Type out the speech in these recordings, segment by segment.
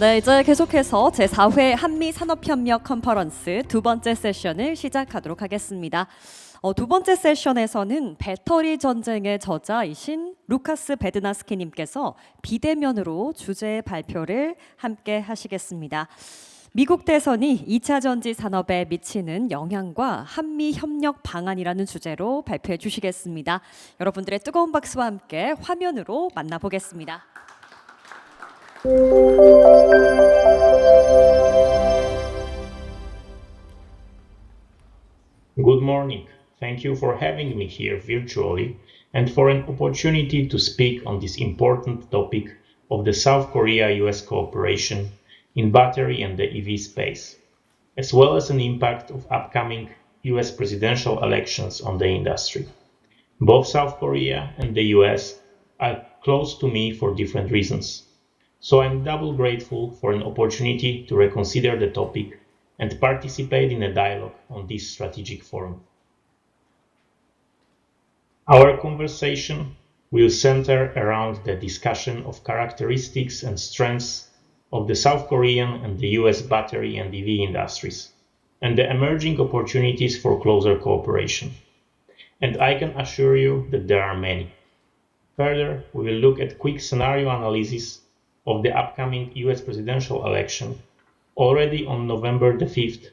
네, 이제 계속해서 제4회 한미산업협력 컨퍼런스 두 번째 세션을 시작하도록 하겠습니다. 두 번째 세션에서는 배터리 전쟁의 저자이신 루카스 베드나스키님께서 비대면으로 주제 발표를 함께 하시겠습니다. 미국 대선이 2차 전지 산업에 미치는 영향과 한미 협력 방안이라는 주제로 발표해 주시겠습니다. 여러분들의 뜨거운 박수와 함께 화면으로 만나보겠습니다. Good morning. Thank you for having me here virtually and for an opportunity to speak on this important topic of the South Korea-US cooperation in battery and the EV space, as well as an impact of upcoming US presidential elections on the industry. Both South Korea and the US are close to me for different reasons, so I'm double grateful for an opportunity to reconsider the topic and participate in a dialogue on this strategic forum. Our conversation will center around the discussion of characteristics and strengths of the South Korean and the US battery and EV industries, and the emerging opportunities for closer cooperation. And I can assure you that there are many. Further, we will look at quick scenario analysis of the upcoming US presidential election already on November the 5th,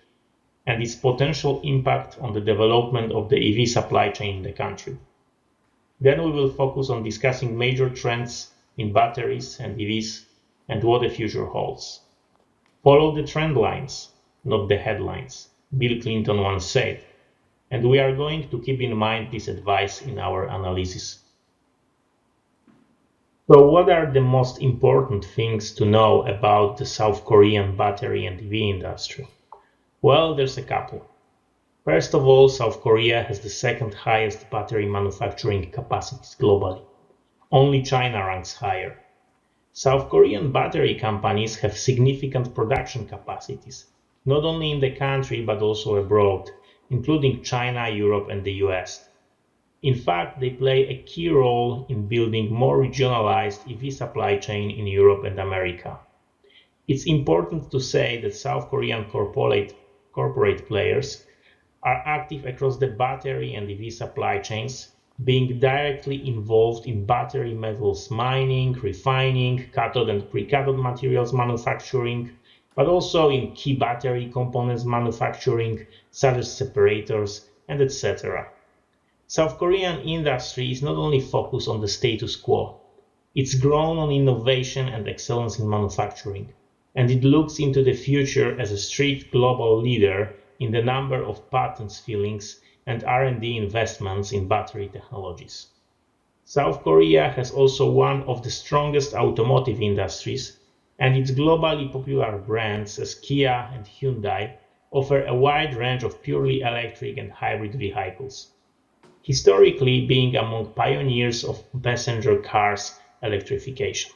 and its potential impact on the development of the EV supply chain in the country. Then we will focus on discussing major trends in batteries and EVs and what the future holds. Follow the trend lines, not the headlines, Bill Clinton once said, and we are going to keep in mind this advice in our analysis. So what are the most important things to know about the South Korean battery and EV industry? Well, there's a couple. First of all, South Korea has the second highest battery manufacturing capacities globally. Only China ranks higher. South Korean battery companies have significant production capacities, not only in the country but also abroad, including China, Europe, and the US. In fact, they play a key role in building more regionalized EV supply chain in Europe and America. It's important to say that South Korean corporate players are active across the battery and EV supply chains, being directly involved in battery metals mining, refining, cathode and pre-cathode materials manufacturing, but also in key battery components manufacturing, such as separators and etc. South Korean industry is not only focused on the status quo, it's grown on innovation and excellence in manufacturing, and it looks into the future as a strict global leader in the number of patents filings and R&D investments in battery technologies. South Korea has also one of the strongest automotive industries, and its globally popular brands as Kia and Hyundai offer a wide range of purely electric and hybrid vehicles, historically being among pioneers of passenger cars electrification.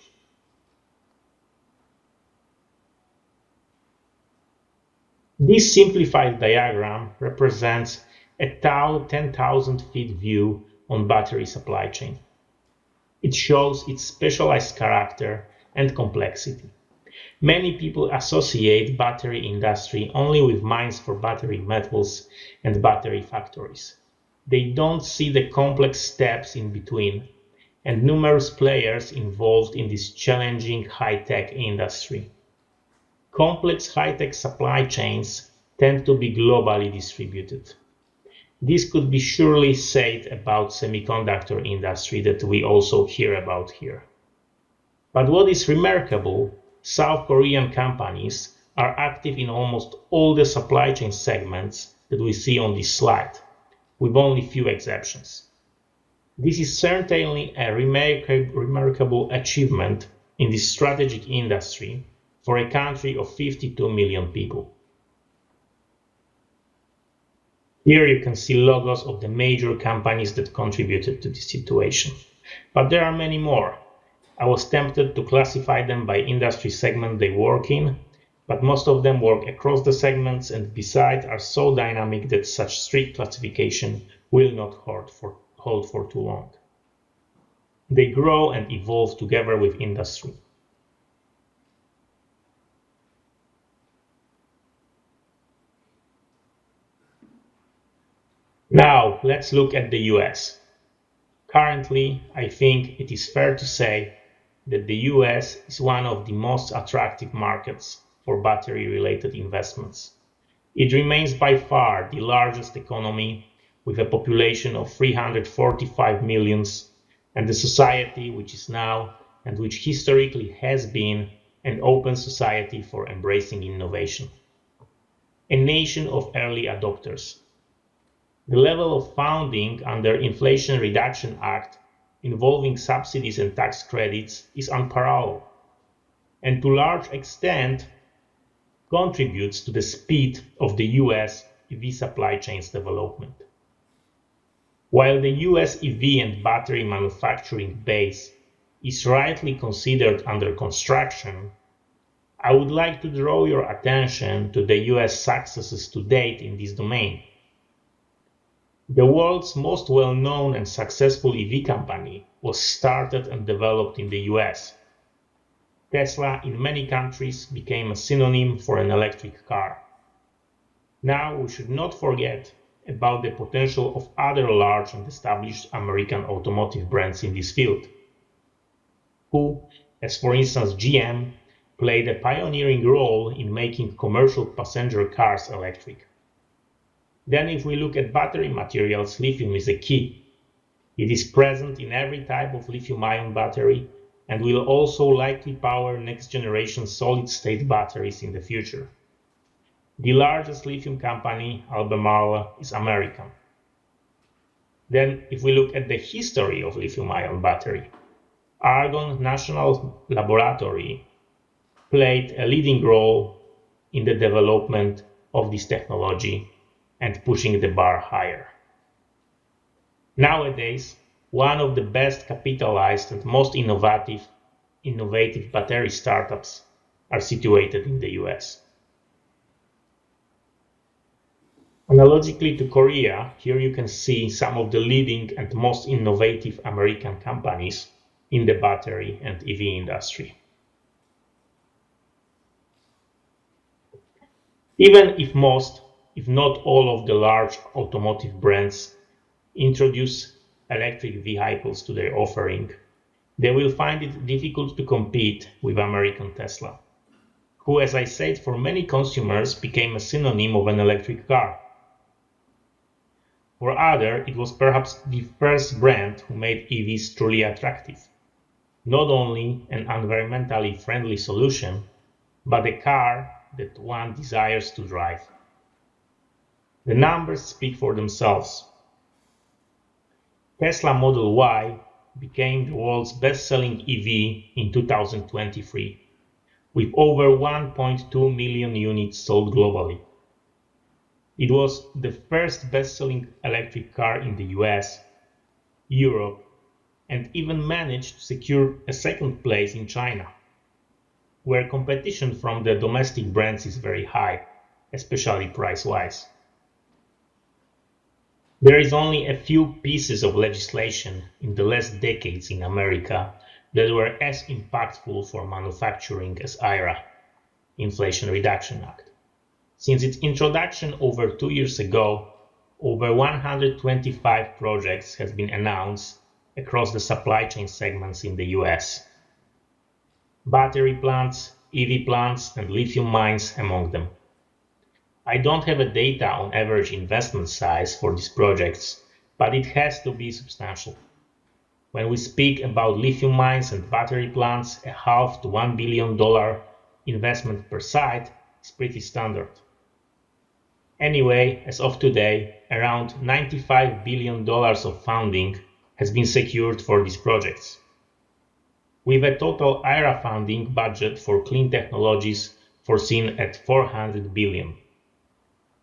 This simplified diagram represents a 10,000 feet view on battery supply chain. It shows its specialized character and complexity. Many people associate battery industry only with mines for battery metals and battery factories. They don't see the complex steps in between and numerous players involved in this challenging high-tech industry. Complex high-tech supply chains tend to be globally distributed. This could be surely said about semiconductor industry that we also hear about here. But what is remarkable, South Korean companies are active in almost all the supply chain segments that we see on this slide, with only few exceptions. This is certainly a remarkable achievement in this strategic industry for a country of 52 million people. Here you can see logos of the major companies that contributed to this situation, but there are many more. I was tempted to classify them by industry segment they work in, but most of them work across the segments and besides are so dynamic that such strict classification will not hold for too long. They grow and evolve together with industry. let's look at the US. Currently, I think it is fair to say that the US is one of the most attractive markets for battery-related investments. It remains by far the largest economy with a population of 345 million and a society which is now and which historically has been an open society for embracing innovation. A nation of early adopters. The level of funding under Inflation Reduction Act involving subsidies and tax credits is unparalleled, and to a large extent contributes to the speed of the US EV supply chain's development. While the US EV and battery manufacturing base is rightly considered under construction, I would like to draw your attention to the US successes to date in this domain. The world's most well-known and successful EV company was started and developed in the US. Tesla in many countries became a synonym for an electric car. Now we should not forget about the potential of other large and established American automotive brands in this field, who, as for instance GM, played a pioneering role in making commercial passenger cars electric. Then if we look at battery materials, lithium is a key. It is present in every type of lithium-ion battery and will also likely power next-generation solid-state batteries in the future. The largest lithium company, Albemarle, is American. Then if we look at the history of lithium-ion battery, Argonne National Laboratory played a leading role in the development of this technology and pushing the bar higher. Nowadays, one of the best capitalized and most innovative battery startups are situated in the US. Analogically to Korea, here you can see some of the leading and most innovative American companies in the battery and EV industry. Even if most, if not all of the large automotive brands introduce electric vehicles to their offering, they will find it difficult to compete with American Tesla, who, as I said, for many consumers became a synonym of an electric car. For others, it was perhaps the first brand who made EVs truly attractive, not only an environmentally friendly solution, but a car that one desires to drive. The numbers speak for themselves. Tesla Model Y became the world's best-selling EV in 2023, with over 1.2 million units sold globally. It was the first best-selling electric car in the US, Europe, and even managed to secure a second place in China, where competition from the domestic brands is very high, especially price-wise. There is only a few pieces of legislation in the last decades in America that were as impactful for manufacturing as IRA, Inflation Reduction Act. Since its introduction over 2 years ago, over 125 projects have been announced across the supply chain segments in the US. Battery plants, EV plants, and lithium mines among them. I don't have a data on average investment size for these projects, but it has to be substantial. When we speak about lithium mines and battery plants, a $0.5 to $1 billion investment per site is pretty standard. Anyway, as of today, around $95 billion of funding has been secured for these projects, with a total IRA funding budget for clean technologies foreseen at $400 billion.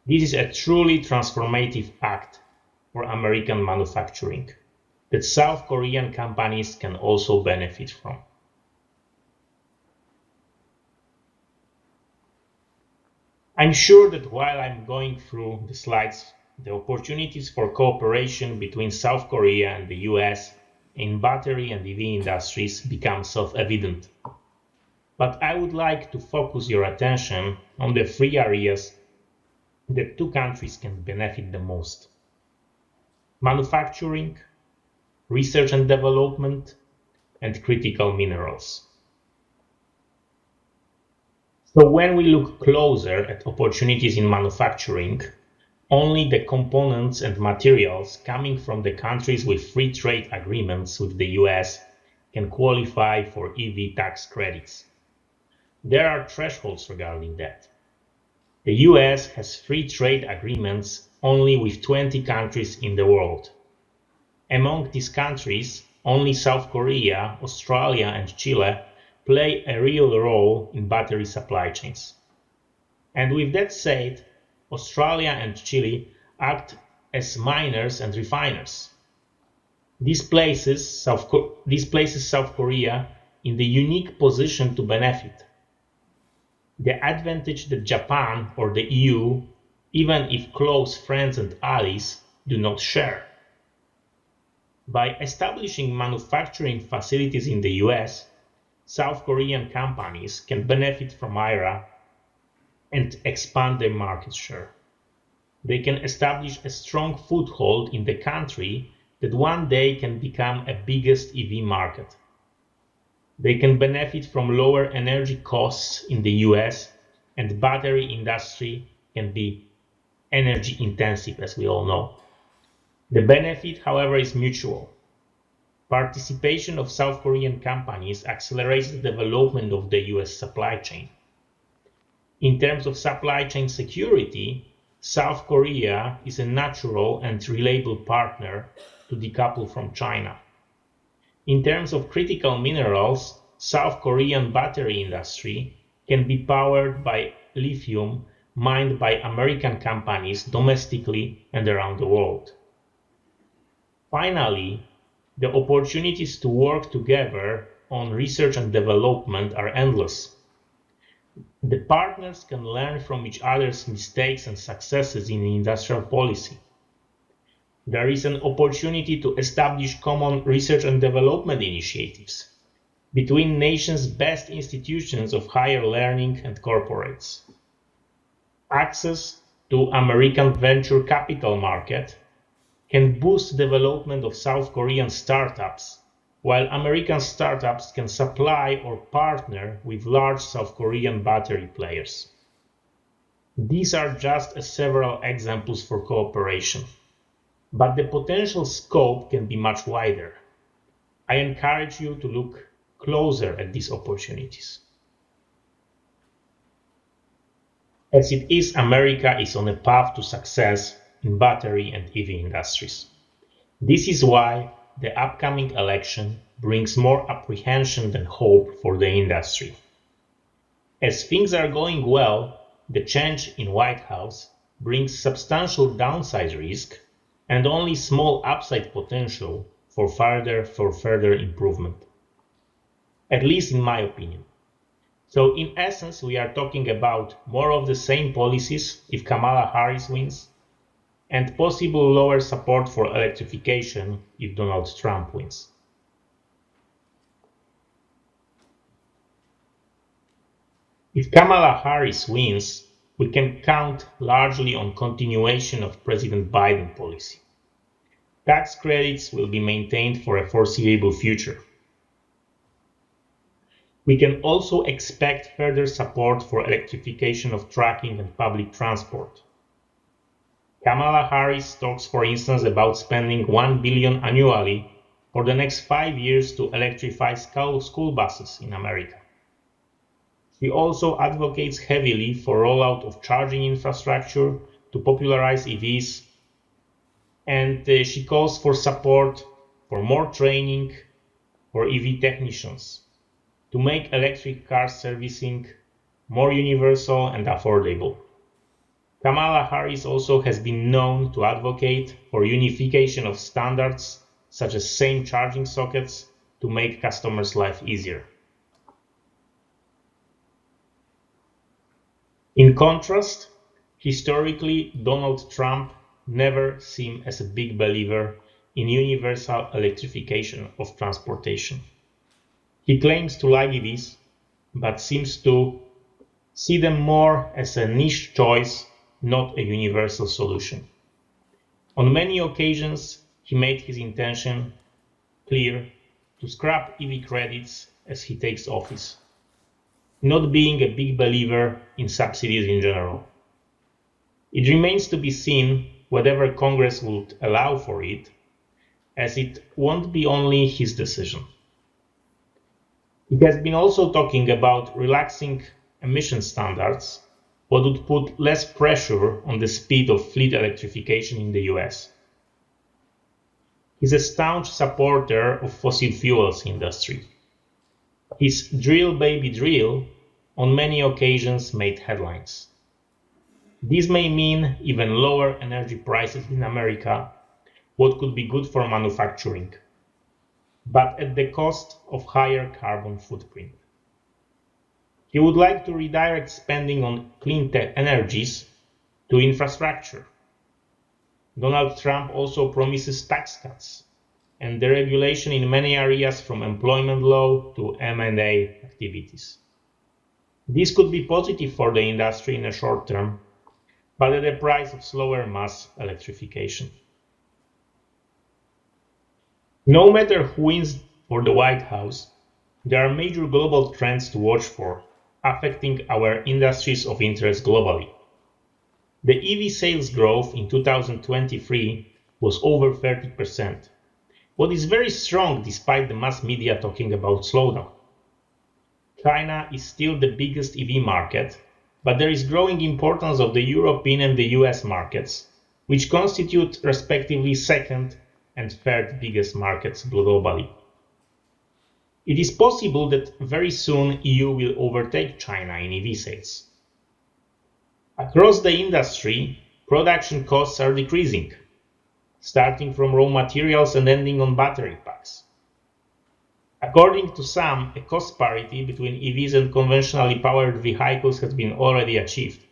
This is a truly transformative act for American manufacturing that South Korean companies can also benefit from. I'm sure that while I'm going through the slides, the opportunities for cooperation between South Korea and the US in battery and EV industries become self-evident. But I would like to focus your attention on the three areas that two countries can benefit the most. manufacturing, research and development, and critical minerals. So when we look closer at opportunities in manufacturing, only the components and materials coming from the countries with free trade agreements with the US can qualify for EV tax credits. There are thresholds regarding that. The US has free trade agreements only with 20 countries in the world. Among these countries, only South Korea, Australia, and Chile play a real role in battery supply chains. And with that said, Australia and Chile act as miners and refiners. This places South Korea in the unique position to benefit. The advantage that Japan or the EU, even if close friends and allies, do not share. By establishing manufacturing facilities in the US, South Korean companies can benefit from IRA and expand their market share. They can establish a strong foothold in the country that one day can become a biggest EV market. They can benefit from lower energy costs in the US, and battery industry can be energy intensive, as we all know. The benefit, however, is mutual. Participation of South Korean companies accelerates the development of the US supply chain. In terms of supply chain security, South Korea is a natural and reliable partner to decouple from China. In terms of critical minerals, South Korean battery industry can be powered by lithium mined by American companies domestically and around the world. Finally, the opportunities to work together on research and development are endless. The partners can learn from each other's mistakes and successes in industrial policy. There is an opportunity to establish common research and development initiatives between nations' best institutions of higher learning and corporates. Access to American venture capital market can boost development of South Korean startups, while American startups can supply or partner with large South Korean battery players. These are just several examples for cooperation, but the potential scope can be much wider. I encourage you to look closer at these opportunities. As it is, America is on a path to success in battery and EV industries. This is why the upcoming election brings more apprehension than hope for the industry. As things are going well, the change in White House brings substantial downside risk and only small upside potential for further improvement. At least in my opinion. So in essence, we are talking about more of the same policies if Kamala Harris wins, and possible lower support for electrification if Donald Trump wins. If Kamala Harris wins, we can count largely on continuation of President Biden policy. Tax credits will be maintained for a foreseeable future. We can also expect further support for electrification of trucking and public transport. Kamala Harris talks, for instance, about spending $1 billion annually for the next 5 years to electrify school buses in America. She also advocates heavily for rollout of charging infrastructure to popularize EVs, and she calls for support for more training for EV technicians to make electric car servicing more universal and affordable. Kamala Harris also has been known to advocate for unification of standards such as same charging sockets to make customers' life easier. In contrast, historically, Donald Trump never seemed as a big believer in universal electrification of transportation. He claims to like EVs, but seems to see them more as a niche choice, not a universal solution. On many occasions, he made his intention clear to scrap EV credits as he takes office, not being a big believer in subsidies in general. It remains to be seen whether Congress would allow for it, as it won't be only his decision. He has been also talking about relaxing emission standards, what would put less pressure on the speed of fleet electrification in the US. He's a staunch supporter of fossil fuels industry. His "Drill Baby Drill" on many occasions made headlines. This may mean even lower energy prices in America, what could be good for manufacturing, but at the cost of higher carbon footprint. He would like to redirect spending on clean tech energies to infrastructure. Donald Trump also promises tax cuts and deregulation in many areas from employment law to M&A activities. This could be positive for the industry in the short term, but at the price of slower mass electrification. No matter who wins for the White House, there are major global trends to watch for, affecting our industries of interest globally. The EV sales growth in 2023 was over 30%, what is very strong despite the mass media talking about slowdown. China is still the biggest EV market, but there is growing importance of the European and the US markets, which constitute respectively second and third biggest markets globally. It is possible that very soon EU will overtake China in EV sales. Across the industry, production costs are decreasing, starting from raw materials and ending on battery packs. According to some, a cost parity between EVs and conventionally powered vehicles has been already achieved.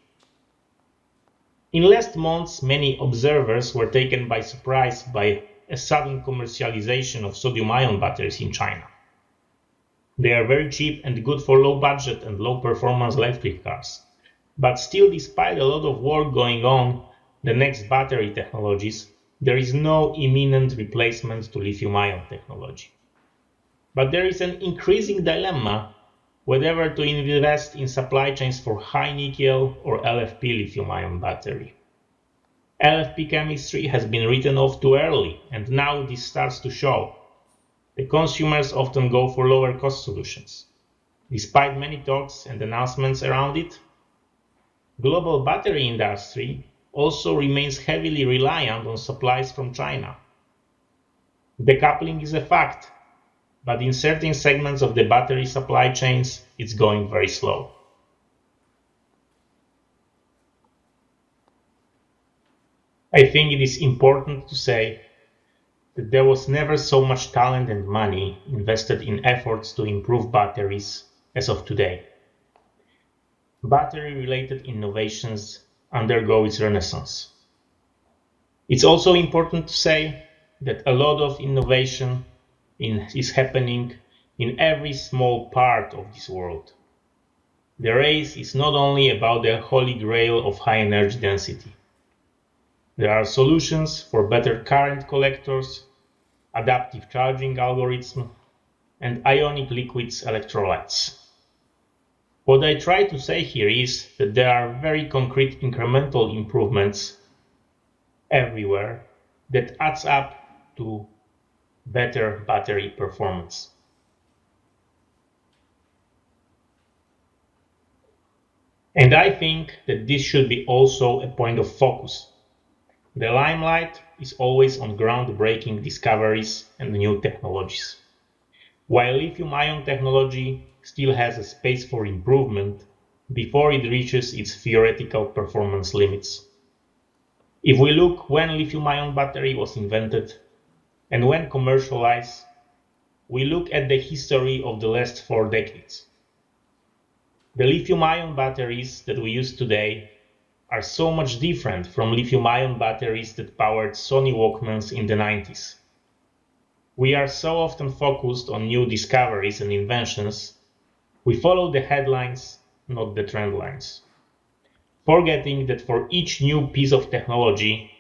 In last months, many observers were taken by surprise by a sudden commercialization of sodium-ion batteries in China. They are very cheap and good for low-budget and low-performance electric cars. But still, despite a lot of work going on the next battery technologies, there is no imminent replacement to lithium-ion technology. But there is an increasing dilemma whether to invest in supply chains for high nickel or LFP lithium-ion battery. LFP chemistry has been written off too early, and now this starts to show. The consumers often go for lower cost solutions. Despite many talks and announcements around it, global battery industry also remains heavily reliant on supplies from China. Decoupling is a fact, but in certain segments of the battery supply chains, it's going very slow. I think it is important to say that there was never so much talent and money invested in efforts to improve batteries as of today. Battery-related innovations undergo its renaissance. It's also important to say that a lot of innovation is happening in every small part of this world. The race is not only about the holy grail of high energy density. There are solutions for better current collectors, adaptive charging algorithms, and ionic liquids electrolytes. What I try to say here is that there are very concrete incremental improvements everywhere that adds up to better battery performance. And I think that this should be also a point of focus. The limelight is always on groundbreaking discoveries and new technologies. While lithium-ion technology still has a space for improvement before it reaches its theoretical performance limits. If we look when lithium-ion battery was invented and when commercialized, we look at the history of the last 4 decades. The lithium-ion batteries that we use today are so much different from lithium-ion batteries that powered Sony Walkmans in the 90s. We are so often focused on new discoveries and inventions, we follow the headlines, not the trend lines, forgetting that for each new piece of technology,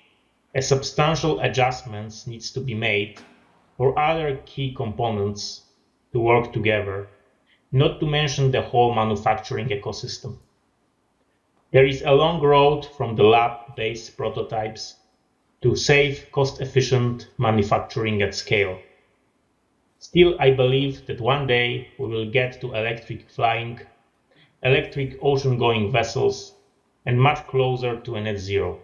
A substantial adjustments needs to be made for other key components to work together, not to mention the whole manufacturing ecosystem. There is a long road from the lab-based prototypes to safe, cost-efficient manufacturing at scale. Still, I believe that one day we will get to electric flying, electric ocean-going vessels, and much closer to a net zero.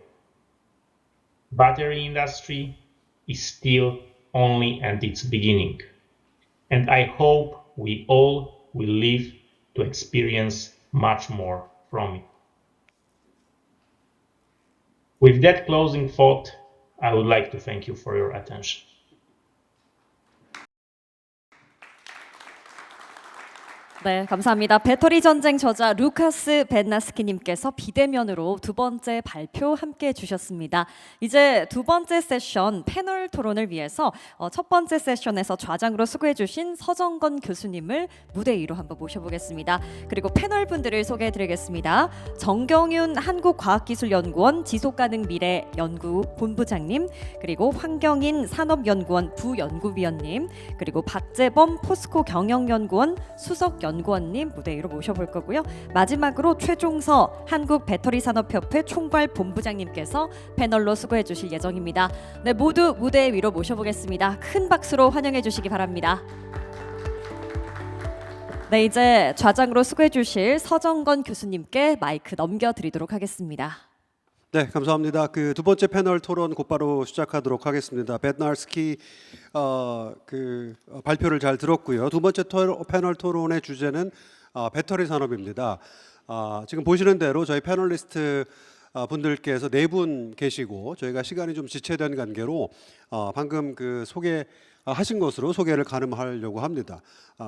Battery industry is still only at its beginning, and I hope we all will live to experience much more from it. With that closing thought, I would like to thank you for your attention. 네, 감사합니다. 배터리 전쟁 저자 루카스 벤나스키님께서 비대면으로 두 번째 발표 함께 해주셨습니다. 이제 두 번째 세션 패널 토론을 위해서 첫 번째 세션에서 좌장으로 수고해주신 서정건 교수님을 무대 위로 한번 모셔보겠습니다. 그리고 패널 분들을 소개해드리겠습니다. 정경윤 한국과학기술연구원 지속가능미래연구 본부장님, 그리고 황경인 산업연구원 부연구위원님, 그리고 박재범 포스코 경영연구원 수석연구원님 무대 위로 모셔볼 거고요. 마지막으로 최종서 한국배터리산업협회 총괄본부장님께서 패널로 수고해 주실 예정입니다. 네, 모두 무대 위로 모셔보겠습니다. 큰 박수로 환영해 주시기 바랍니다. 네, 이제 좌장으로 수고해 주실 서정건 교수님께 마이크 넘겨드리도록 하겠습니다. 네, 감사합니다. 그 두 번째 패널 토론 곧바로 시작하도록 하겠습니다. 벤나스키 발표를 잘 들었고요. 두 번째 패널 토론의 주제는 배터리 산업입니다. 지금 보시는 대로 저희 패널리스트 분들께서 네 분 계시고 저희가 시간이 좀 지체된 관계로 방금 그 소개하신 것으로 소개를 가름하려고 합니다.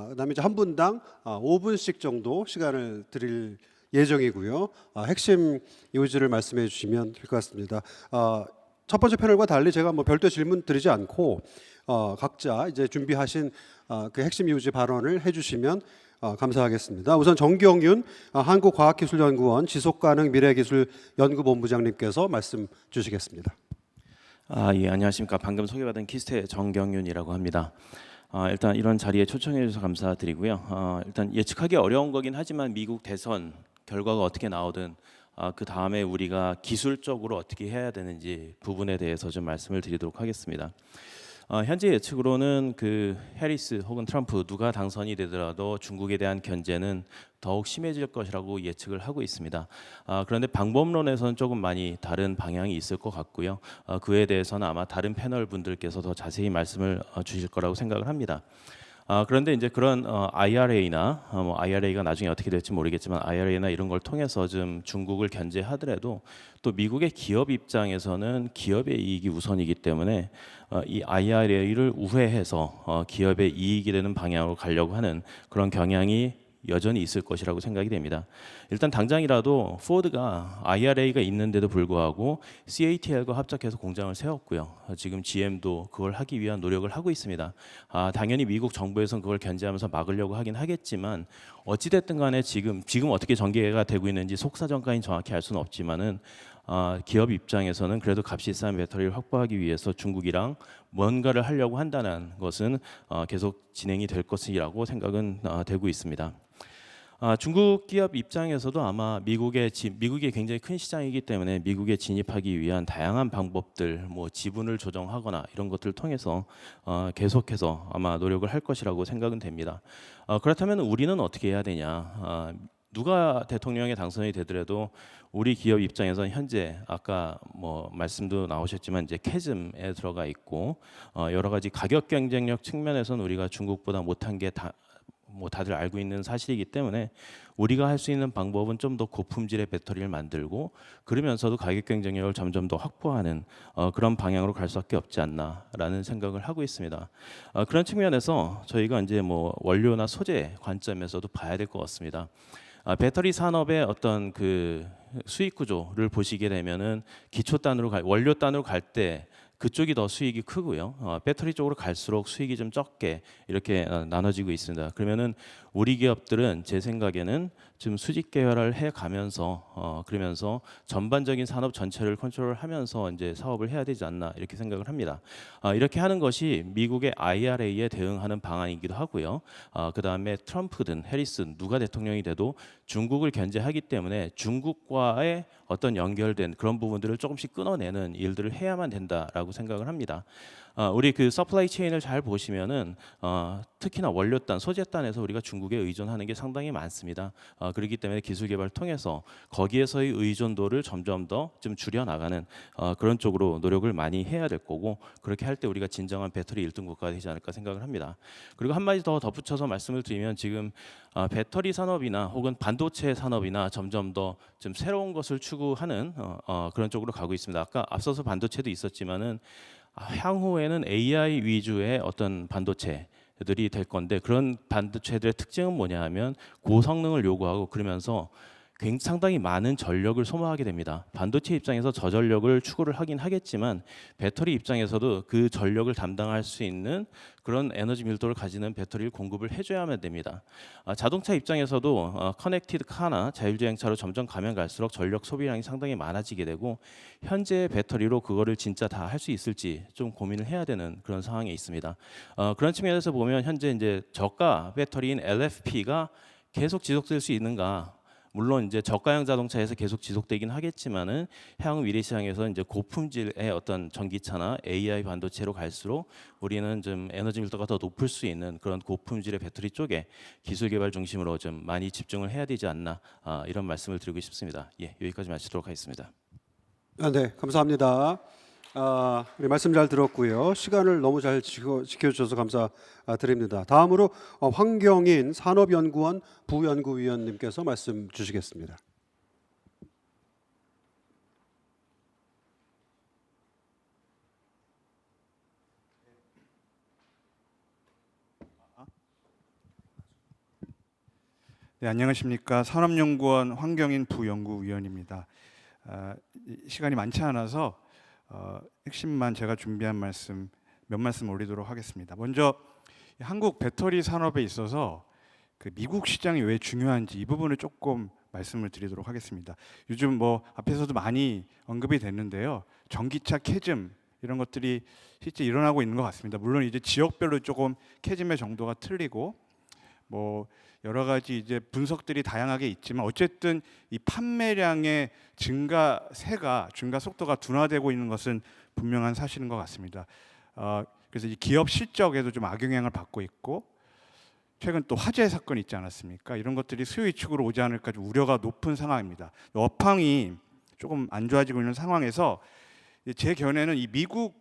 그다음에 이제 한 분당 5분씩 정도 시간을 드릴 예정이고요. 핵심 요지를 말씀해 주시면 될 것 같습니다. 첫 번째 패널과 달리 제가 뭐 별도 질문 드리지 않고 각자 이제 준비하신 그 핵심 요지 발언을 해주시면 감사하겠습니다. 우선 정경윤 한국과학기술연구원 지속가능미래기술연구본부장님께서 말씀 주시겠습니다. 예, 안녕하십니까. 방금 소개받은 키스트 정경윤이라고 합니다. 일단 이런 자리에 초청해 주셔서 감사드리고요. 일단 예측하기 어려운 거긴 하지만 미국 대선 결과가 어떻게 나오든 그 다음에 우리가 기술적으로 어떻게 해야 되는지 부분에 대해서 좀 말씀을 드리도록 하겠습니다. 현재 예측으로는 그 해리스 혹은 트럼프 누가 당선이 되더라도 중국에 대한 견제는 더욱 심해질 것이라고 예측을 하고 있습니다. 그런데 방법론에서는 조금 많이 다른 방향이 있을 것 같고요. 그에 대해서는 아마 다른 패널 분들께서 더 자세히 말씀을 주실 거라고 생각을 합니다. 그런데 이제 그런 IRA나 IRA가 나중에 어떻게 될지 모르겠지만 IRA나 이런 걸 통해서 좀 중국을 견제하더라도 또 미국의 기업 입장에서는 기업의 이익이 우선이기 때문에 이 IRA를 우회해서 기업의 이익이 되는 방향으로 가려고 하는 그런 경향이 여전히 있을 것이라고 생각이 됩니다. 일단 당장이라도 포드가 IRA가 있는데도 불구하고 CATL과 합작해서 공장을 세웠고요. 지금 GM도 그걸 하기 위한 노력을 하고 있습니다. 당연히 미국 정부에서는 그걸 견제하면서 막으려고 하긴 하겠지만 어찌됐든 간에 지금 어떻게 전개가 되고 있는지 속사정가인 정확히 알 수는 없지만은 기업 입장에서는 그래도 값이 싼 배터리를 확보하기 위해서 중국이랑 뭔가를 하려고 한다는 것은 계속 진행이 될 것이라고 생각은 되고 있습니다. 중국 기업 입장에서도 아마 미국이 굉장히 큰 시장이기 때문에 미국에 진입하기 위한 다양한 방법들, 뭐 지분을 조정하거나 이런 것들을 통해서 계속해서 아마 노력을 할 것이라고 생각은 됩니다. 그렇다면 우리는 어떻게 해야 되냐? 누가 대통령에 당선이 되더라도 우리 기업 입장에서는 현재 아까 뭐 말씀도 나오셨지만 이제 캐즘에 들어가 있고 여러 가지 가격 경쟁력 측면에서는 우리가 중국보다 못한 게 다들 알고 있는 사실이기 때문에 우리가 할 수 있는 방법은 좀 더 고품질의 배터리를 만들고 그러면서도 가격 경쟁력을 점점 더 확보하는 그런 방향으로 갈 수밖에 없지 않나라는 생각을 하고 있습니다. 그런 측면에서 저희가 이제 뭐 원료나 소재 관점에서도 봐야 될 것 같습니다. 배터리 산업의 어떤 그 수익 구조를 보시게 되면은 원료 단으로 갈 때 그쪽이 더 수익이 크고요. 배터리 쪽으로 갈수록 수익이 좀 적게 이렇게 나눠지고 있습니다. 그러면은 우리 기업들은 제 생각에는 지금 수직 계열을 해 가면서 그러면서 전반적인 산업 전체를 컨트롤하면서 이제 사업을 해야 되지 않나 이렇게 생각을 합니다. 이렇게 하는 것이 미국의 IRA에 대응하는 방안이기도 하고요. 그다음에 트럼프든 해리스든 누가 대통령이 돼도 중국을 견제하기 때문에 중국과의 어떤 연결된 그런 부분들을 조금씩 끊어내는 일들을 해야만 된다라고 생각을 합니다. 우리 그 서플라이 체인을 잘 보시면은 특히나 원료단, 소재단에서 우리가 중국에 의존하는 게 상당히 많습니다. 그렇기 때문에 기술 개발을 통해서 거기에서의 의존도를 점점 더 좀 줄여 나가는 그런 쪽으로 노력을 많이 해야 될 거고, 그렇게 할 때 우리가 진정한 배터리 1등 국가가 되지 않을까 생각을 합니다. 그리고 한 마디 더 덧붙여서 말씀을 드리면 지금 배터리 산업이나 혹은 반도체 산업이나 점점 더 좀 새로운 것을 추구하는 그런 쪽으로 가고 있습니다. 아까 앞서서 반도체도 있었지만은 향후에는 AI 위주의 어떤 반도체들이 될 건데, 그런 반도체들의 특징은 뭐냐 하면 고성능을 요구하고 그러면서 상당히 많은 전력을 소모하게 됩니다. 반도체 입장에서 저전력을 추구를 하긴 하겠지만 배터리 입장에서도 그 전력을 담당할 수 있는 그런 에너지 밀도를 가지는 배터리를 공급을 해줘야만 됩니다. 자동차 입장에서도 커넥티드 카나 자율주행차로 점점 가면 갈수록 전력 소비량이 상당히 많아지게 되고, 현재 배터리로 그거를 진짜 다 할 수 있을지 좀 고민을 해야 되는 그런 상황에 있습니다. 그런 측면에서 보면 현재 이제 저가 배터리인 LFP가 계속 지속될 수 있는가? 물론 이제 저가형 자동차에서 계속 지속되긴 하겠지만은 향후 미래 시장에서 이제 고품질의 어떤 전기차나 AI 반도체로 갈수록 우리는 좀 에너지 밀도가 더 높을 수 있는 그런 고품질의 배터리 쪽에 기술 개발 중심으로 좀 많이 집중을 해야 되지 않나, 이런 말씀을 드리고 싶습니다. 예, 여기까지 마치도록 하겠습니다. 네, 감사합니다. 우리 말씀 잘 들었고요. 시간을 너무 잘 지켜주셔서 감사드립니다. 다음으로 황경인 산업연구원 부연구위원님께서 말씀 주시겠습니다. 네, 안녕하십니까. 산업연구원 황경인 부연구위원입니다. 시간이 많지 않아서 핵심만 제가 준비한 말씀 몇 말씀 올리도록 하겠습니다. 먼저 한국 배터리 산업에 있어서 그 미국 시장이 왜 중요한지 이 부분을 조금 말씀을 드리도록 하겠습니다. 요즘 뭐 앞에서도 많이 언급이 됐는데요. 전기차 캐즘 이런 것들이 실제 일어나고 있는 것 같습니다. 물론 이제 지역별로 조금 캐즘의 정도가 틀리고 뭐 여러 가지 이제 분석들이 다양하게 있지만 어쨌든 이 판매량의 증가 속도가 둔화되고 있는 것은 분명한 사실인 것 같습니다. 그래서 이 기업 실적에도 좀 악영향을 받고 있고, 최근 또 화재 사건이 있지 않았습니까? 이런 것들이 수요 위축으로 오지 않을까 좀 우려가 높은 상황입니다. 업황이 조금 안 좋아지고 있는 상황에서 제 견해는 이 미국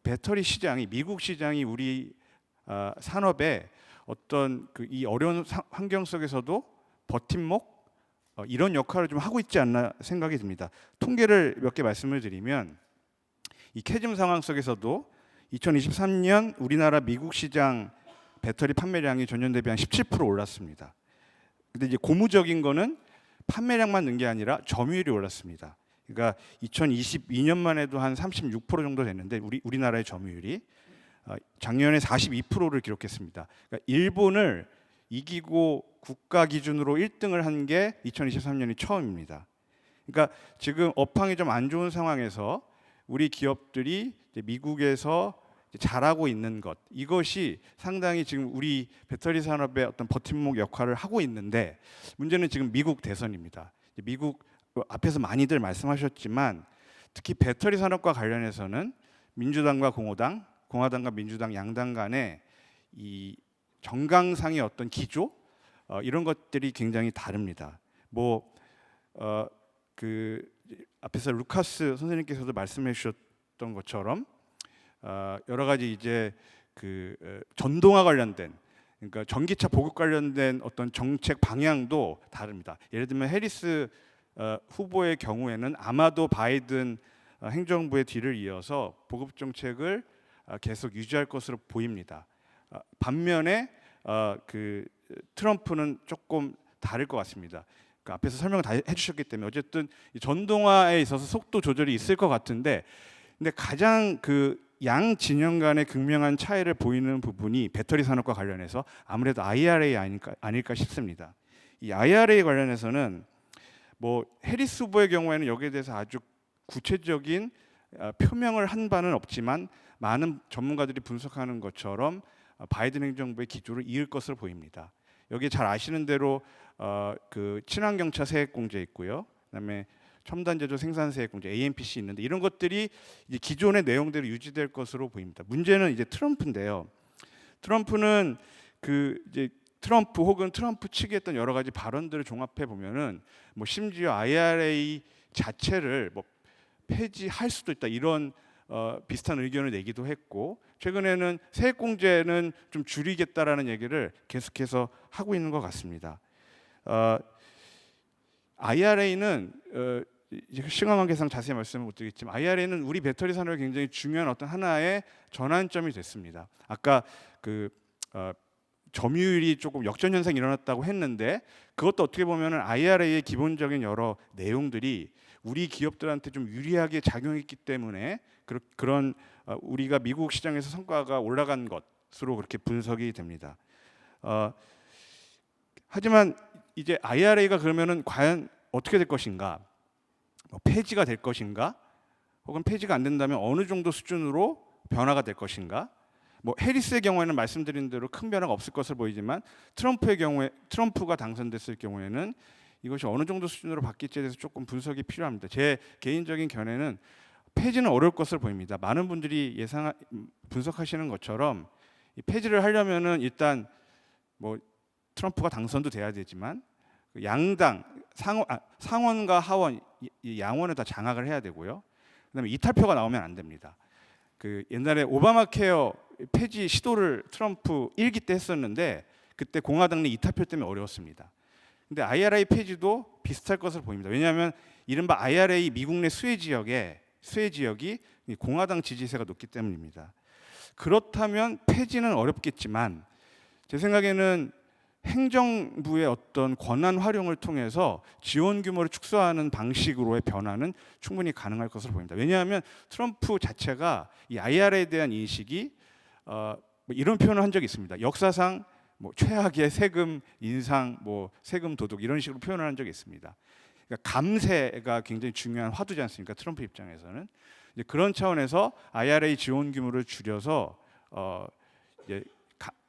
배터리 시장이, 미국 시장이 우리 산업에 어떤 이 어려운 환경 속에서도 버팀목 이런 역할을 좀 하고 있지 않나 생각이 듭니다. 통계를 몇 개 말씀을 드리면 이 캐즘 상황 속에서도 2023년 우리나라 미국 시장 배터리 판매량이 전년 대비 한 17% 올랐습니다. 근데 이제 고무적인 거는 판매량만 는 게 아니라 점유율이 올랐습니다. 그러니까 2022년만 해도 한 36% 정도 됐는데 우리나라의 점유율이 작년에 42%를 기록했습니다. 그러니까 일본을 이기고 국가 기준으로 1등을 한 게 2023년이 처음입니다. 그러니까 지금 업황이 좀 안 좋은 상황에서 우리 기업들이 이제 미국에서 잘하고 있는 것, 이것이 상당히 지금 우리 배터리 산업의 어떤 버팀목 역할을 하고 있는데, 문제는 지금 미국 대선입니다. 미국 앞에서 많이들 말씀하셨지만 특히 배터리 산업과 관련해서는 민주당과 공화당과 민주당 양당 간의 이 정강상의 어떤 기조 이런 것들이 굉장히 다릅니다. 그 앞에서 루카스 선생님께서도 말씀해 주셨던 것처럼 여러 가지 이제 그 전동화 관련된, 그러니까 전기차 보급 관련된 어떤 정책 방향도 다릅니다. 예를 들면 해리스 후보의 경우에는 아마도 바이든 행정부의 뒤를 이어서 보급 정책을 계속 유지할 것으로 보입니다. 반면에 그 트럼프는 조금 다를 것 같습니다. 그러니까 앞에서 설명을 다 해주셨기 때문에 어쨌든 이 전동화에 있어서 속도 조절이 있을 것 같은데, 근데 가장 그 양 진영 간의 극명한 차이를 보이는 부분이 배터리 산업과 관련해서 아무래도 IRA 아닐까 싶습니다. 이 IRA 관련해서는 뭐 해리스 후보의 경우에는 여기에 대해서 아주 구체적인 표명을 한 바는 없지만 많은 전문가들이 분석하는 것처럼 바이든 행정부의 기조를 이을 것으로 보입니다. 여기 잘 아시는 대로 그 친환경차 세액공제 있고요. 그다음에 첨단 제조 생산 세액공제 AMPC 있는데 이런 것들이 이제 기존의 내용대로 유지될 것으로 보입니다. 문제는 이제 트럼프인데요. 트럼프는 그 이제 트럼프 혹은 트럼프 측이 했던 여러 가지 발언들을 종합해 보면은 뭐 심지어 IRA 자체를 뭐 폐지할 수도 있다 이런 비슷한 의견을 내기도 했고 최근에는 세액공제는 좀 줄이겠다라는 얘기를 계속해서 하고 있는 것 같습니다. IRA는 시간 관계상 자세히 말씀을 못 드리겠지만 IRA는 우리 배터리 산업에 굉장히 중요한 어떤 하나의 전환점이 됐습니다. 아까 그 점유율이 조금 역전 현상이 일어났다고 했는데 그것도 어떻게 보면은 IRA의 기본적인 여러 내용들이 우리 기업들한테 좀 유리하게 작용했기 때문에 그런 우리가 미국 시장에서 성과가 올라간 것으로 그렇게 분석이 됩니다. 하지만 이제 IRA가 그러면은 과연 어떻게 될 것인가? 뭐 폐지가 될 것인가? 혹은 폐지가 안 된다면 어느 정도 수준으로 변화가 될 것인가? 뭐 해리스의 경우에는 말씀드린 대로 큰 변화가 없을 것으로 보이지만 트럼프가 당선됐을 경우에는 이것이 어느 정도 수준으로 바뀔지에 대해서 조금 분석이 필요합니다. 제 개인적인 견해는 폐지는 어려울 것으로 보입니다. 많은 분들이 분석하시는 것처럼 이 폐지를 하려면은 일단 뭐 트럼프가 당선도 돼야 되지만 양당 상원과 하원 이 양원을 다 장악을 해야 되고요. 그다음에 이탈표가 나오면 안 됩니다. 그 옛날에 오바마 케어 폐지 시도를 트럼프 1기 때 했었는데 그때 공화당 내 이탈표 때문에 어려웠습니다. 근데 IRA 폐지도 비슷할 것으로 보입니다. 왜냐하면 이른바 IRA 미국 내 수혜 지역이 공화당 지지세가 높기 때문입니다. 그렇다면 폐지는 어렵겠지만 제 생각에는 행정부의 어떤 권한 활용을 통해서 지원 규모를 축소하는 방식으로의 변화는 충분히 가능할 것으로 보입니다. 왜냐하면 트럼프 자체가 이 IRA에 대한 인식이 뭐 이런 표현을 한 적이 있습니다. 역사상 뭐 최악의 세금 인상, 뭐 세금 도둑 이런 식으로 표현을 한 적이 있습니다. 그러니까 감세가 굉장히 중요한 화두지 않습니까? 트럼프 입장에서는 이제 그런 차원에서 IRA 지원 규모를 줄여서 이제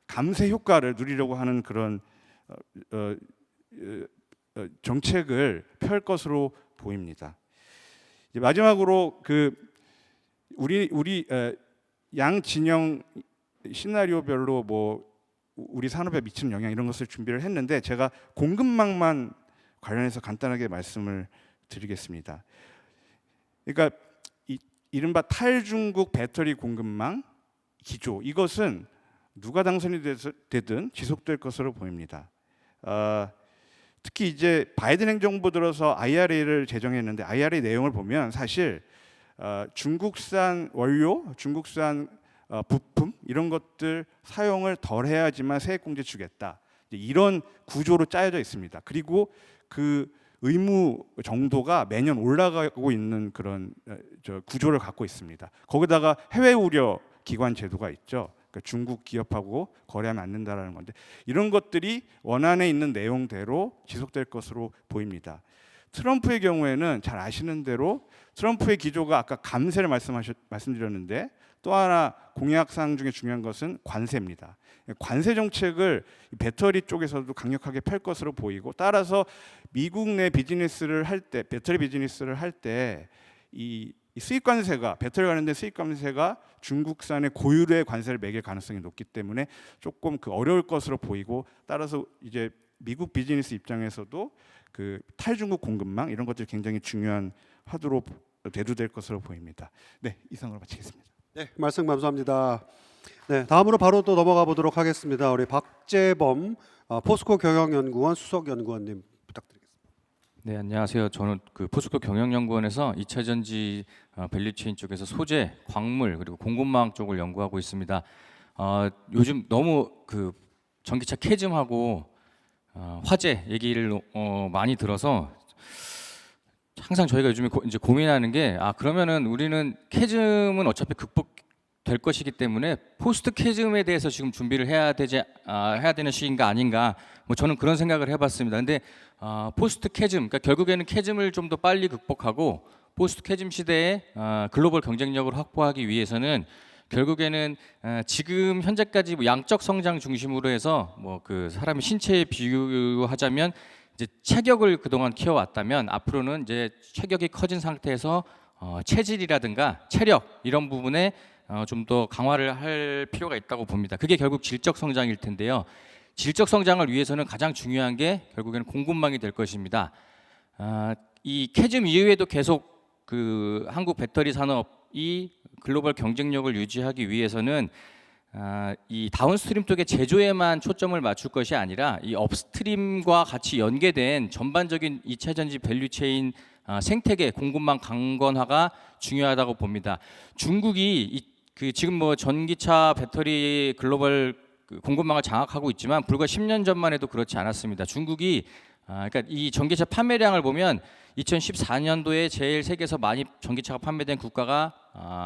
감세 효과를 누리려고 하는 그런 정책을 펼 것으로 보입니다. 이제 마지막으로 그 우리 양 진영 시나리오별로 뭐 우리 산업에 미치는 영향 이런 것을 준비를 했는데 제가 공급망만 관련해서 간단하게 말씀을 드리겠습니다. 그러니까 이른바 탈중국 배터리 공급망 기조 이것은 누가 당선이 되든 지속될 것으로 보입니다. 특히 이제 바이든 행정부 들어서 IRA를 제정했는데 IRA 내용을 보면 사실 중국산 원료, 중국산 부품 이런 것들 사용을 덜 해야지만 세액공제 주겠다. 이런 구조로 짜여져 있습니다. 그리고 그 의무 정도가 매년 올라가고 있는 그런 구조를 갖고 있습니다. 거기다가 해외 우려 기관 제도가 있죠. 그러니까 중국 기업하고 거래하면 안 된다라는 건데 이런 것들이 원안에 있는 내용대로 지속될 것으로 보입니다. 트럼프의 경우에는 잘 아시는 대로 트럼프의 기조가 아까 감세를 말씀드렸는데 또 하나 공약 사항 중에 중요한 것은 관세입니다. 관세 정책을 배터리 쪽에서도 강력하게 펼 것으로 보이고 따라서 미국 내 비즈니스를 할 때 배터리 비즈니스를 할 때 이 수입 관세가 배터리 관련된 수입 관세가 중국산의 고유의 관세를 매길 가능성이 높기 때문에 조금 어려울 것으로 보이고 따라서 이제 미국 비즈니스 입장에서도 그 탈중국 공급망 이런 것들이 굉장히 중요한 화두로 대두될 것으로 보입니다. 네, 이상으로 마치겠습니다. 네, 말씀 감사합니다. 네, 다음으로 바로 또 넘어가 보도록 하겠습니다. 우리 박재범 포스코 경영연구원 수석연구원님 부탁드리겠습니다. 네, 안녕하세요. 저는 그 포스코 경영연구원에서 2차 전지 밸류체인 쪽에서 소재, 광물 그리고 공급망 쪽을 연구하고 있습니다. 요즘 너무 그 전기차 캐즘하고 화재 얘기를 많이 들어서 항상 저희가 요즘에 이제 고민하는 게 그러면은 우리는 캐즘은 어차피 극복될 것이기 때문에 포스트 캐즘에 대해서 지금 준비를 해야 되는 시기인가 아닌가 뭐 저는 그런 생각을 해봤습니다. 근데 포스트 캐즘, 그러니까 결국에는 캐즘을 좀 더 빨리 극복하고 포스트 캐즘 시대에 글로벌 경쟁력을 확보하기 위해서는 결국에는 지금 현재까지 뭐 양적 성장 중심으로 해서 뭐 그 사람의 신체에 비유하자면 이제 체격을 그동안 키워왔다면 앞으로는 이제 체격이 커진 상태에서 체질이라든가 체력 이런 부분에 좀 더 강화를 할 필요가 있다고 봅니다. 그게 결국 질적 성장일 텐데요. 질적 성장을 위해서는 가장 중요한 게 결국에는 공급망이 될 것입니다. 이 캐즘 이후에도 계속 그 한국 배터리 산업이 글로벌 경쟁력을 유지하기 위해서는 이 다운스트림 쪽의 제조에만 초점을 맞출 것이 아니라 이 업스트림과 같이 연계된 전반적인 2차 전지 밸류체인 생태계 공급망 강건화가 중요하다고 봅니다. 중국이 지금 뭐 전기차 배터리 글로벌 공급망을 장악하고 있지만 불과 10년 전만 해도 그렇지 않았습니다. 중국이 그러니까 이 전기차 판매량을 보면 2014년도에 제일 세계에서 많이 전기차가 판매된 국가가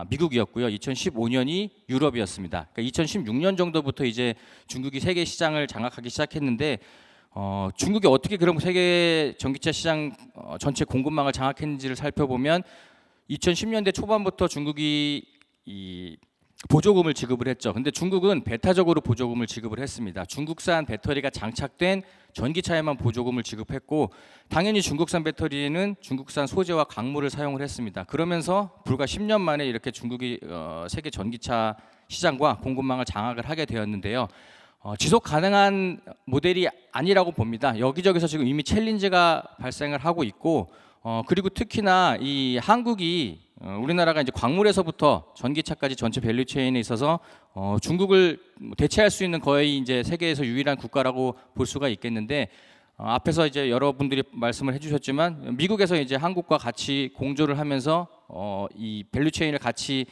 미국이었고요. 2015년이 유럽이었습니다. 그러니까 2016년 정도부터 이제 중국이 세계 시장을 장악하기 시작했는데 중국이 어떻게 그럼 세계 전기차 시장 전체 공급망을 장악했는지를 살펴보면 2010년대 초반부터 중국이 이 보조금을 지급을 했죠. 근데 중국은 배타적으로 보조금을 지급을 했습니다. 중국산 배터리가 장착된 전기차에만 보조금을 지급했고 당연히 중국산 배터리는 중국산 소재와 광물을 사용을 했습니다. 그러면서 불과 10년 만에 이렇게 중국이 세계 전기차 시장과 공급망을 장악을 하게 되었는데요. 지속 가능한 모델이 아니라고 봅니다. 여기저기서 지금 이미 챌린지가 발생을 하고 있고 그리고 특히나 이 한국이 우리나라가 이제 광물에서부터 전기차까지 전체 밸류체인에 있어서 중국을 대체할 수 있는 거의 이제 세계에서 유일한 국가라고 볼 수가 있겠는데 앞에서 이제 여러분들이 말씀을 해주셨지만 미국에서 이제 한국과 같이 공조를 하면서 이 밸류체인을 같이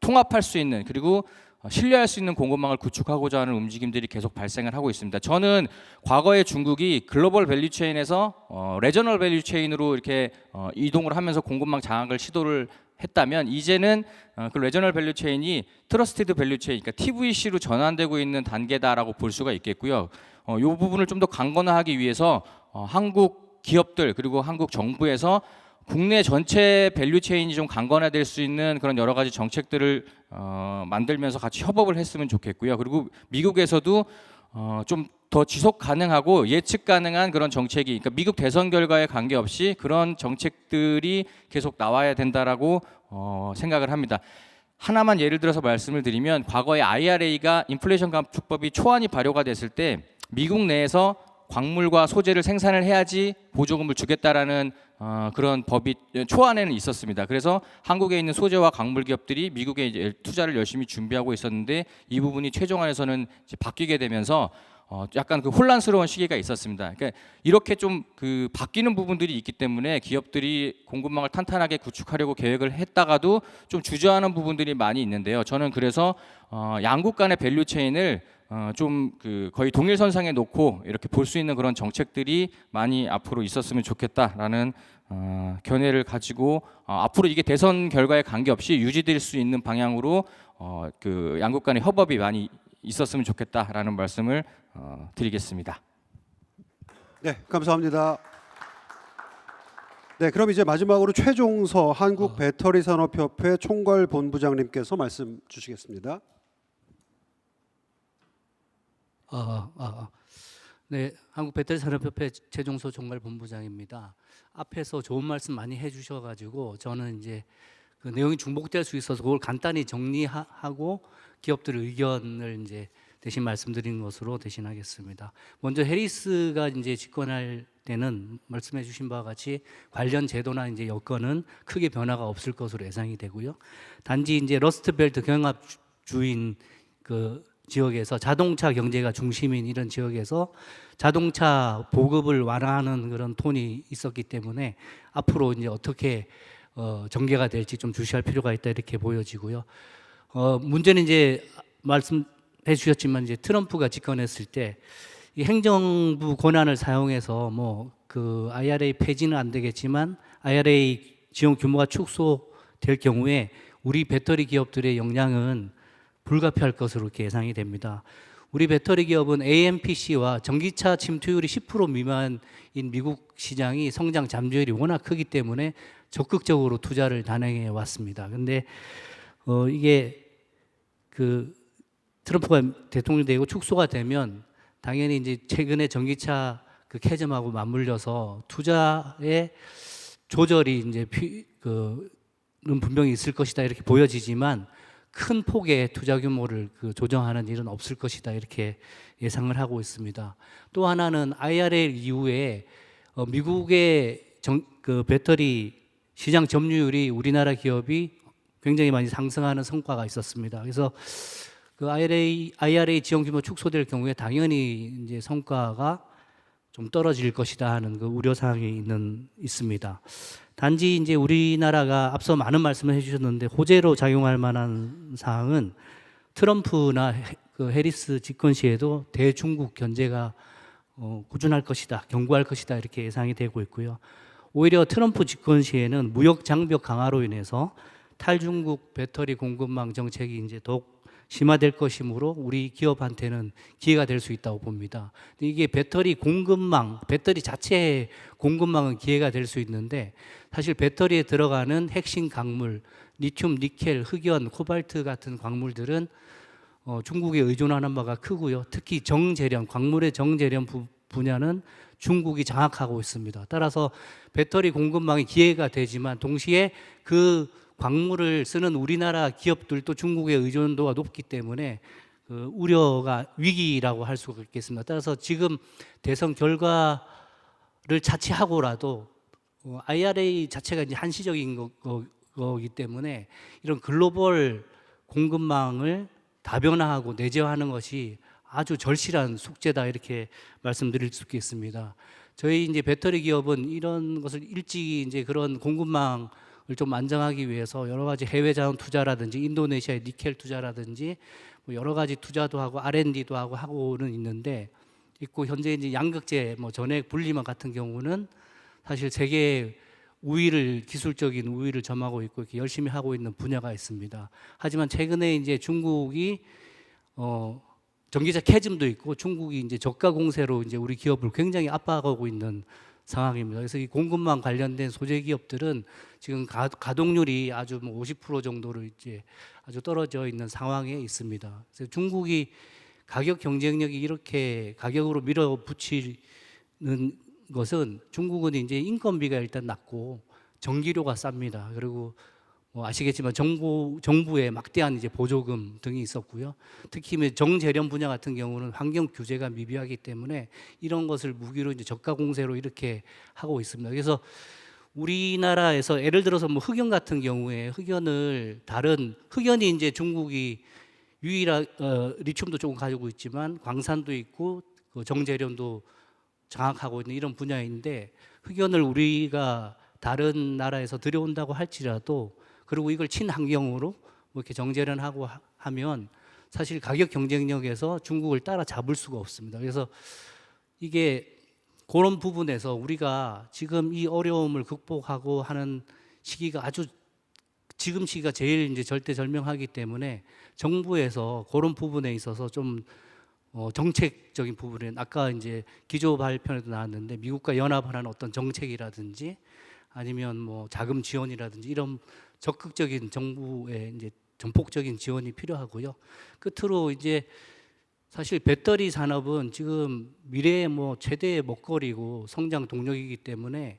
통합할 수 있는 그리고 신뢰할 수 있는 공급망을 구축하고자 하는 움직임들이 계속 발생을 하고 있습니다. 저는 과거에 중국이 글로벌 밸류체인에서 레저널 밸류체인으로 이렇게 이동을 하면서 공급망 장악을 시도를 했다면 이제는 그 레저널 밸류체인이 트러스티드 밸류체인, 그러니까 TVC로 전환되고 있는 단계다라고 볼 수가 있겠고요. 이 부분을 좀 더 강건화하기 위해서 한국 기업들 그리고 한국 정부에서 국내 전체 밸류체인이 좀 강건화될 수 있는 그런 여러 가지 정책들을 만들면서 같이 협업을 했으면 좋겠고요. 그리고 미국에서도 좀 더 지속 가능하고 예측 가능한 그런 정책이, 그러니까 미국 대선 결과에 관계없이 그런 정책들이 계속 나와야 된다라고 생각을 합니다. 하나만 예를 들어서 말씀을 드리면 과거에 IRA가 인플레이션 감축법이 초안이 발효가 됐을 때 미국 내에서 광물과 소재를 생산을 해야지 보조금을 주겠다라는 그런 법이 초안에는 있었습니다. 그래서 한국에 있는 소재와 광물 기업들이 미국에 이제 투자를 열심히 준비하고 있었는데 이 부분이 최종안에서는 이제 바뀌게 되면서 약간 그 혼란스러운 시기가 있었습니다. 그러니까 이렇게 좀 그 바뀌는 부분들이 있기 때문에 기업들이 공급망을 탄탄하게 구축하려고 계획을 했다가도 좀 주저하는 부분들이 많이 있는데요. 저는 그래서 양국 간의 밸류 체인을 좀 그 거의 동일선상에 놓고 이렇게 볼 수 있는 그런 정책들이 많이 앞으로 있었으면 좋겠다라는 견해를 가지고 앞으로 이게 대선 결과에 관계없이 유지될 수 있는 방향으로 그 양국 간의 협업이 많이 있었으면 좋겠다라는 말씀을 드리겠습니다. 네, 감사합니다. 네, 그럼 이제 마지막으로 최종서 한국 배터리 산업협회 총괄 본부장님께서 말씀 주시겠습니다. 네, 한국 배터리 산업협회 최종서 총괄 본부장입니다. 앞에서 좋은 말씀 많이 해주셔가지고 저는 이제 그 내용이 중복될 수 있어서 그걸 간단히 정리하고 기업들 의견을 이제 대신 말씀드린 것으로 대신하겠습니다. 먼저 해리스가 이제 집권할 때는 말씀해주신 바와 같이 관련 제도나 이제 여건은 크게 변화가 없을 것으로 예상이 되고요. 단지 이제 러스트벨트 경합주인 그 지역에서 자동차 경제가 중심인 이런 지역에서 자동차 보급을 완화하는 그런 톤이 있었기 때문에 앞으로 이제 어떻게 전개가 될지 좀 주시할 필요가 있다 이렇게 보여지고요. 문제는 이제 말씀해 주셨지만 이제 트럼프가 집권했을 때 이 행정부 권한을 사용해서 뭐 그 IRA 폐지는 안 되겠지만 IRA 지원 규모가 축소될 경우에 우리 배터리 기업들의 영향은 불가피할 것으로 이렇게 예상이 됩니다. 우리 배터리 기업은 AMPC와 전기차 침투율이 10% 미만인 미국 시장이 성장 잠재율이 워낙 크기 때문에 적극적으로 투자를 단행해 왔습니다. 근데 이게 그 트럼프가 대통령 되고 축소가 되면 당연히 이제 최근에 전기차 그 캐즘하고 맞물려서 투자의 조절이 이제 는 분명히 있을 것이다 이렇게 보여지지만 큰 폭의 투자 규모를 그 조정하는 일은 없을 것이다 이렇게 예상을 하고 있습니다. 또 하나는 IRA 이후에 미국의 그 배터리 시장 점유율이 우리나라 기업이 굉장히 많이 상승하는 성과가 있었습니다. 그래서 그 IRA 지원 규모 축소될 경우에 당연히 이제 성과가 좀 떨어질 것이다 하는 그 우려 사항이 있습니다. 단지 이제 우리나라가 앞서 많은 말씀을 해주셨는데 호재로 작용할 만한 사항은 트럼프나 그 해리스 집권 시에도 대중국 견제가 꾸준할 것이다, 견고할 것이다 이렇게 예상이 되고 있고요. 오히려 트럼프 집권 시에는 무역 장벽 강화로 인해서 탈중국 배터리 공급망 정책이 이제 더욱 심화될 것이므로 우리 기업한테는 기회가 될 수 있다고 봅니다. 이게 배터리 공급망, 배터리 자체의 공급망은 기회가 될 수 있는데 사실 배터리에 들어가는 핵심 광물, 리튬, 니켈, 흑연, 코발트 같은 광물들은 중국에 의존하는 바가 크고요. 특히 정제련, 광물의 정제련 분야는 중국이 장악하고 있습니다. 따라서 배터리 공급망이 기회가 되지만 동시에 그 광물을 쓰는 우리나라 기업들도 중국의 의존도가 높기 때문에 그 우려가 위기라고 할 수가 있겠습니다. 따라서 지금 대선 결과를 자체하고라도 IRA 자체가 이제 한시적인 거기 때문에 이런 글로벌 공급망을 다변화하고 내재화하는 것이 아주 절실한 숙제다 이렇게 말씀드릴 수 있겠습니다. 저희 이제 배터리 기업은 이런 것을 일찍 이제 그런 공급망 좀 안정하기 위해서 여러 가지 해외 자원 투자라든지 인도네시아의 니켈 투자라든지 뭐 여러 가지 투자도 하고 R&D도 하고는 있는데 있고 현재 이제 양극재 뭐 전액 분리막 같은 경우는 사실 세계 우위를 기술적인 우위를 점하고 있고 이렇게 열심히 하고 있는 분야가 있습니다. 하지만 최근에 이제 중국이 전기차 캐즘도 있고 중국이 이제 저가 공세로 이제 우리 기업을 굉장히 압박하고 있는 상황입니다. 그래서 이 공급망 관련된 소재 기업들은 지금 가동률이 아주 뭐 50% 정도로 이제 아주 떨어져 있는 상황에 있습니다. 그래서 중국이 가격 경쟁력이 이렇게 가격으로 밀어붙이는 것은 중국은 이제 인건비가 일단 낮고 전기료가 쌉니다. 그리고 뭐 아시겠지만 정부의 막대한 이제 보조금 등이 있었고요. 특히 정제련 분야 같은 경우는 환경 규제가 미비하기 때문에 이런 것을 무기로 이제 저가 공세로 이렇게 하고 있습니다. 그래서 우리나라에서 예를 들어서 뭐 흑연 같은 경우에 흑연이 이제 중국이 리튬도 조금 가지고 있지만 광산도 있고 그 정제련도 장악하고 있는 이런 분야인데 흑연을 우리가 다른 나라에서 들여온다고 할지라도 그리고 이걸 친환경으로 뭐 이렇게 정제련하고 하면 사실 가격 경쟁력에서 중국을 따라잡을 수가 없습니다. 그래서 이게 그런 부분에서 우리가 지금 이 어려움을 극복하고 하는 시기가 아주 지금 시기가 제일 이제 절대절명하기 때문에 정부에서 그런 부분에 있어서 좀 정책적인 부분에 아까 이제 기조 발표에도 나왔는데 미국과 연합하는 어떤 정책이라든지 아니면 뭐 자금 지원이라든지 이런 적극적인 정부의 이제 전폭적인 지원이 필요하고요. 끝으로 이제 사실 배터리 산업은 지금 미래의 뭐 최대의 먹거리고 성장 동력이기 때문에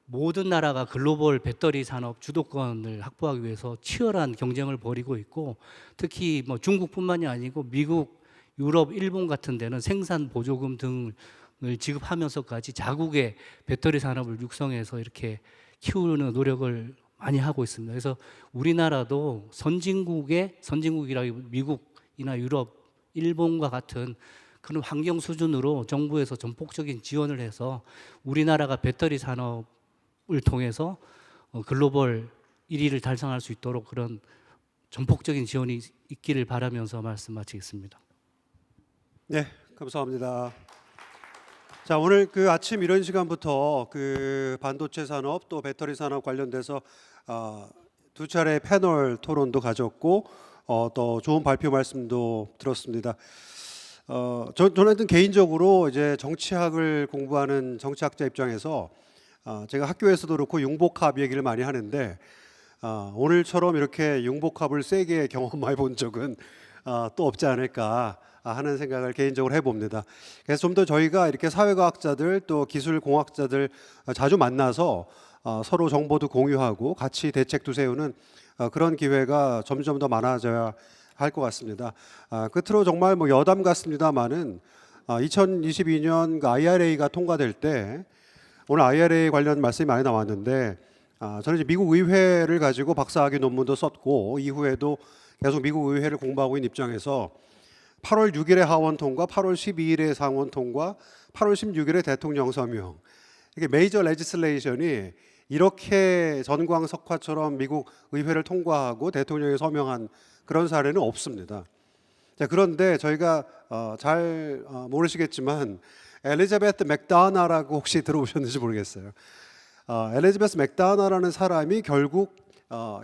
모든 나라가 글로벌 배터리 산업 주도권을 확보하기 위해서 치열한 경쟁을 벌이고 있고 특히 뭐 중국뿐만이 아니고 미국, 유럽, 일본 같은 데는 생산 보조금 등을 지급하면서까지 자국의 배터리 산업을 육성해서 이렇게 키우는 노력을 많이 하고 있습니다. 그래서 우리나라도 선진국이라기 미국이나 유럽, 일본과 같은 그런 환경 수준으로 정부에서 전폭적인 지원을 해서 우리나라가 배터리 산업을 통해서 글로벌 1위를 달성할 수 있도록 그런 전폭적인 지원이 있기를 바라면서 말씀 마치겠습니다. 네, 감사합니다. 자, 오늘 그 아침 이런 시간부터 그 반도체 산업 또 배터리 산업 관련돼서 두 차례 패널 토론도 가졌고 또 좋은 발표 말씀도 들었습니다. 저는 하여튼 개인적으로 이제 정치학을 공부하는 정치학자 입장에서 제가 학교에서도 그렇고 융복합 얘기를 많이 하는데 오늘처럼 이렇게 융복합을 세게 경험해 본 적은 또 없지 않을까 하는 생각을 개인적으로 해봅니다. 그래서 좀 더 저희가 이렇게 사회과학자들 또 기술공학자들 자주 만나서 서로 정보도 공유하고 같이 대책도 세우는 그런 기회가 점점 더 많아져야 할 것 같습니다. 끝으로 정말 뭐 여담 같습니다만은 2022년 그 IRA가 통과될 때 오늘 IRA 관련 말씀이 많이 나왔는데 저는 이제 미국 의회를 가지고 박사학위 논문도 썼고 이후에도 계속 미국 의회를 공부하고 있는 입장에서 8월 6일에 하원 통과, 8월 12일에 상원 통과, 8월 16일에 대통령 서명. 이게 메이저 레지슬레이션이 이렇게 전광석화처럼 미국 의회를 통과하고 대통령이 서명한 그런 사례는 없습니다. 자, 그런데 저희가 잘 모르시겠지만 엘리자베스 맥다나라고 혹시 들어보셨는지 모르겠어요. 엘리자베스 맥다나라는 사람이 결국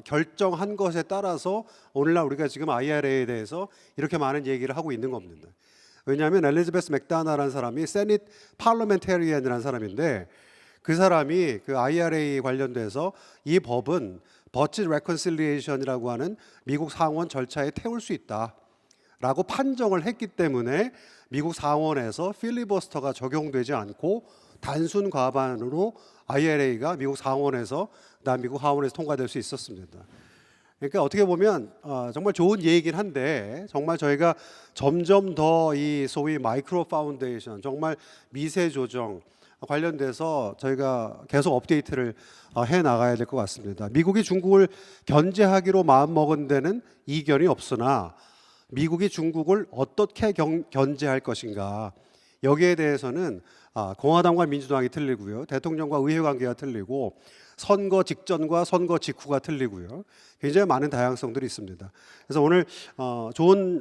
결정한 것에 따라서 오늘날 우리가 지금 IRA에 대해서 이렇게 많은 얘기를 하고 있는 겁니다. 왜냐하면 엘리자베스 맥다나라는 사람이 세닛 파르멘테리언이라는 사람인데 그 사람이 그 IRA 관련돼서 이 법은 버짓 레컨실리에이션이라고 하는 미국 상원 절차에 태울 수 있다라고 판정을 했기 때문에 미국 상원에서 필리버스터가 적용되지 않고 단순 과반으로 IRA가 미국 상원에서 그다음 미국 하원에서 통과될 수 있었습니다. 그러니까 어떻게 보면 정말 좋은 얘기긴 한데 정말 저희가 점점 더 이 소위 마이크로 파운데이션 정말 미세 조정 관련돼서 저희가 계속 업데이트를 해 나가야 될 것 같습니다. 미국이 중국을 견제하기로 마음먹은 데는 이견이 없으나 미국이 중국을 어떻게 견제할 것인가 여기에 대해서는 공화당과 민주당이 틀리고요. 대통령과 의회 관계가 틀리고 선거 직전과 선거 직후가 틀리고요. 굉장히 많은 다양성들이 있습니다. 그래서 오늘 좋은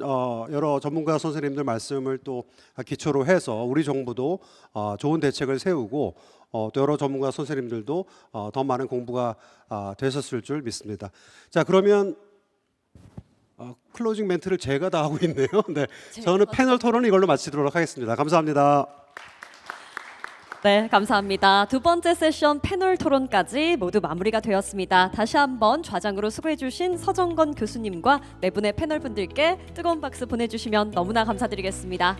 여러 전문가 선생님들 말씀을 또 기초로 해서 우리 정부도 좋은 대책을 세우고 또 여러 전문가 선생님들도 더 많은 공부가 되셨을 줄 믿습니다. 자, 그러면 클로징 멘트를 제가 다 하고 있네요. 네, 저는 패널 토론을 이걸로 마치도록 하겠습니다. 감사합니다. 네, 감사합니다. 두 번째 세션 패널 토론까지 모두 마무리가 되었습니다. 다시 한번 좌장으로 수고해주신 서정건 교수님과 네 분의 패널 분들께 뜨거운 박수 보내주시면 너무나 감사드리겠습니다.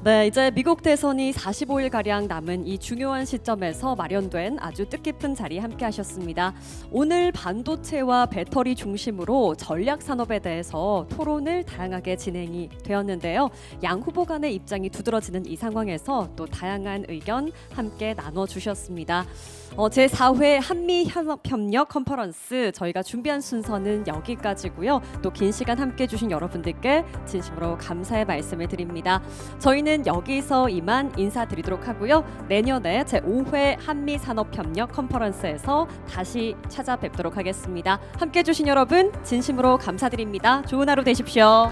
네, 이제 미국 대선이 45일가량 남은 이 중요한 시점에서 마련된 아주 뜻깊은 자리 함께 하셨습니다. 오늘 반도체와 배터리 중심으로 전략 산업에 대해서 토론을 다양하게 진행이 되었는데요. 양 후보 간의 입장이 두드러지는 이 상황에서 또 다양한 의견 함께 나눠주셨습니다. 제4회 한미협력 컨퍼런스 저희가 준비한 순서는 여기까지고요. 또 긴 시간 함께 해주신 여러분들께 진심으로 감사의 말씀을 드립니다. 저희는 여기서 이만 인사드리도록 하고요. 내년에 제5회 한미산업협력 컨퍼런스에서 다시 찾아뵙도록 하겠습니다. 함께 해주신 여러분 진심으로 감사드립니다. 좋은 하루 되십시오.